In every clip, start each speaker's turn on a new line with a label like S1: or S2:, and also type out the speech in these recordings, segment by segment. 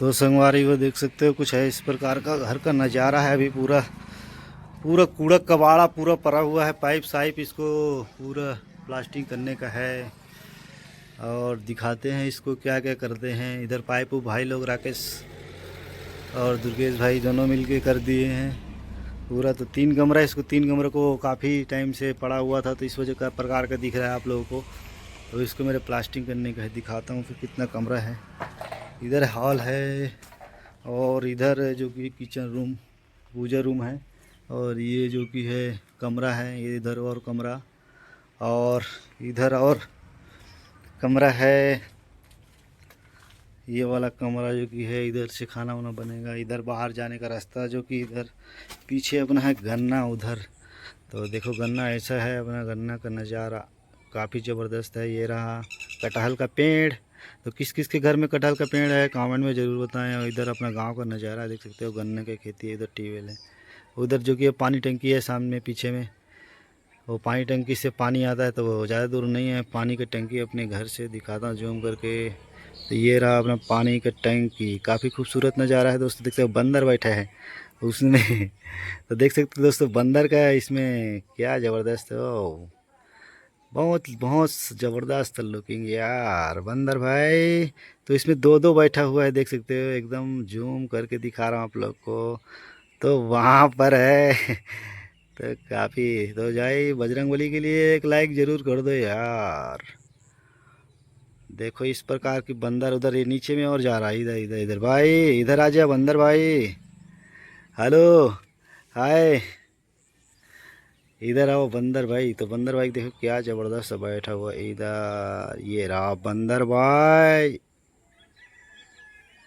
S1: तो संगवारी को देख सकते हो, कुछ है इस प्रकार का घर का नज़ारा है। अभी पूरा पूरा कूड़ा कबाड़ा पूरा पड़ा हुआ है, पाइप साइप इसको पूरा प्लास्टिक करने का है। और दिखाते हैं इसको क्या क्या करते हैं। इधर पाइप भाई लोग राकेश और दुर्गेश भाई दोनों मिलके कर दिए हैं पूरा। तो 3 कमरा, इसको 3 कमरे को काफ़ी टाइम से पड़ा हुआ था, तो इस वजह का प्रकार का दिख रहा है आप लोगों को। तो इसको मेरे प्लास्टिक करने का है, दिखाता हूँ कि कितना कमरा है। इधर हॉल है और इधर जो कि किचन रूम पूजा रूम है, और ये जो कि है कमरा है। ये इधर और कमरा, और इधर और कमरा है। ये वाला कमरा जो कि है, इधर से खाना वाना बनेगा। इधर बाहर जाने का रास्ता जो कि इधर पीछे अपना है गन्ना उधर। तो देखो गन्ना ऐसा है, अपना गन्ना का नज़ारा काफ़ी ज़बरदस्त है। ये रहा कटहल का पेड़। तो किस किस के घर में कटहल का पेड़ है कमेंट में ज़रूर बताएं। और इधर अपना गांव का नज़ारा देख सकते हो, गन्ने की खेती है। इधर ट्यूबवेल है, उधर जो कि पानी टंकी है सामने पीछे में। वो पानी टंकी से पानी आता है, तो वो ज़्यादा दूर नहीं है। पानी की टंकी अपने घर से दिखाता हूँ जूम करके। तो ये रहा अपना पानी का टंकी, काफ़ी खूबसूरत नज़ारा है दोस्तों। देख सकते हो बंदर बैठा है उसमें। तो देख सकते हो दोस्तों बंदर का इसमें क्या ज़बरदस्त हो, बहुत बहुत ज़बरदस्त लुकिंग यार बंदर भाई। तो इसमें दो दो बैठा हुआ है, देख सकते हो। एकदम जूम करके दिखा रहा हूँ आप लोग को। तो वहाँ पर है। तो काफ़ी, तो जाए बजरंगबली के लिए एक लाइक ज़रूर कर दो यार। देखो इस प्रकार की बंदर उधर ये नीचे में और जा रहा है। इधर इधर इधर भाई, इधर आ जा बंदर भाई। हेलो, हाय, इधर आओ बंदर भाई। तो बंदर भाई देखो क्या ज़बरदस्त बैठा हुआ इधर। ये रहा बंदर भाई,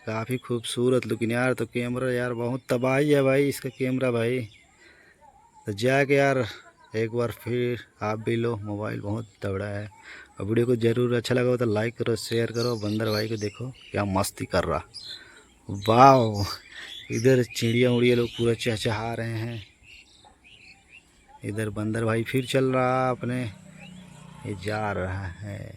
S1: काफ़ी खूबसूरत लुकिंग यार। तो कैमरा यार बहुत तबाही है भाई इसका कैमरा भाई। तो जाके यार एक बार फिर आप भी लो, मोबाइल बहुत तगड़ा है। और वीडियो को ज़रूर अच्छा लगा हो तो लाइक करो, शेयर करो। बंदर भाई को देखो क्या मस्ती कर रहा, वाह। इधर चिड़िया उड़िया लोग पूरा चहचहा रहे हैं। इधर बंदर भाई फिर चल रहा अपने, ये जा रहा है।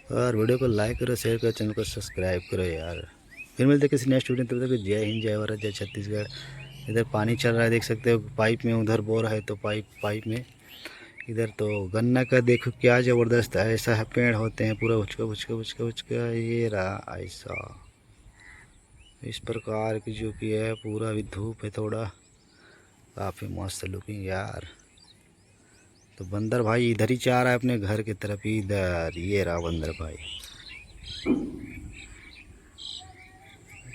S1: और वीडियो को लाइक करो, शेयर करो, चैनल को सब्सक्राइब करो यार। फिर मिलते किसी नेक्स्ट वीडियो, तब तक जय हिंद, जय भारत, जय छत्तीसगढ़। इधर पानी चल रहा है देख सकते हो पाइप में, उधर बोर है तो पाइप में। इधर तो गन्ना का देखो क्या ज़बरदस्त है, ऐसा है पेड़ होते हैं पूरा उचका उचका उचका उचका। ये रहा ऐसा इस प्रकार की जो कि है पूरा। अभी धूप है थोड़ा, काफ़ी मस्त लुकिंग यार। तो बंदर भाई इधर ही जा रहा है अपने घर की तरफ, इधर। ये रहा बंदर भाई।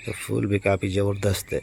S1: तो फूल भी काफ़ी ज़बरदस्त है।